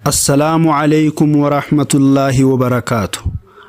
السلام عليكم ورحمة الله وبركاته.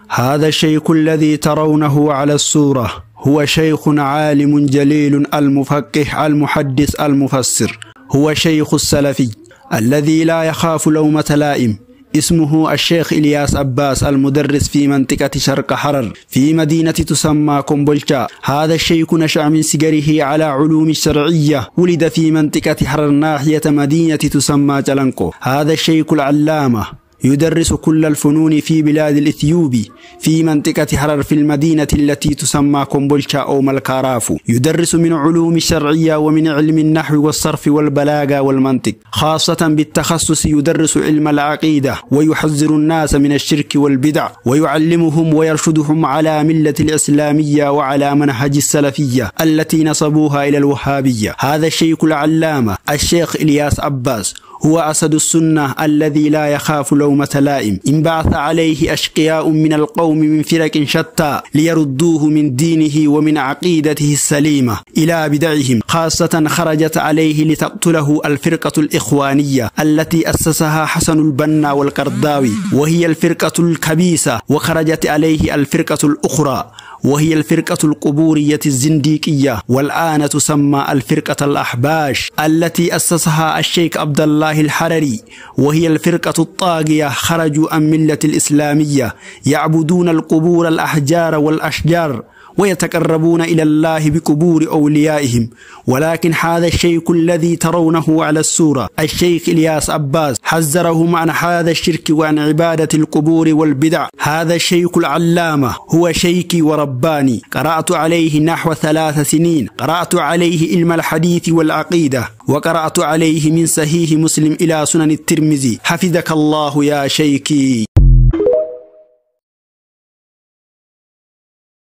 هذا الشيخ الذي ترونه على الصورة هو شيخ عالم جليل المفقه المحدث المفسر، هو شيخ السلفي الذي لا يخاف لومة لائم. اسمه الشيخ إلياس عباس، المدرس في منطقة شرق حرر في مدينة تسمى كومبولشا. هذا الشيخ نشأ من صغره على علوم الشرعية، ولد في منطقة حرر ناحية مدينة تسمى جلنكو. هذا الشيخ العلامة يدرس كل الفنون في بلاد الإثيوبي في منطقة حرر في المدينة التي تسمى كومبولشا أو ملكارافو. يدرس من علوم الشرعية ومن علم النحو والصرف والبلاغة والمنطق، خاصة بالتخصص يدرس علم العقيدة ويحذر الناس من الشرك والبدع ويعلمهم ويرشدهم على ملة الإسلامية وعلى منهج السلفية التي نسبوها إلى الوهابية. هذا الشيخ العلامة الشيخ إلياس عباس هو أسد السنة الذي لا يخاف لومة لائم. انبعث عليه أشقياء من القوم من فرق شتى ليردوه من دينه ومن عقيدته السليمة إلى بدعهم، خاصة خرجت عليه لتقتله الفرقة الإخوانية التي أسسها حسن البنا والقرداوي، وهي الفرقة الكبيسة. وخرجت عليه الفرقة الأخرى وهي الفرقة القبورية الزنديقية، والآن تسمى الفرقة الأحباش التي أسسها الشيخ عبد الله الحرري، وهي الفرقة الطاغية. خرجوا عن ملة الإسلامية، يعبدون القبور الأحجار والأشجار ويتقربون إلى الله بقبور أوليائهم. ولكن هذا الشيخ الذي ترونه على الصورة الشيخ إلياس عباس حذرهم عن هذا الشرك وعن عبادة القبور والبدع. هذا الشيخ العلامة هو شيخي ورباني، قرأت عليه نحو 3 سنين. قرأت عليه علم الحديث والعقيدة، وقرأت عليه من صحيح مسلم إلى سنن الترمذي. حفظك الله يا شيخي.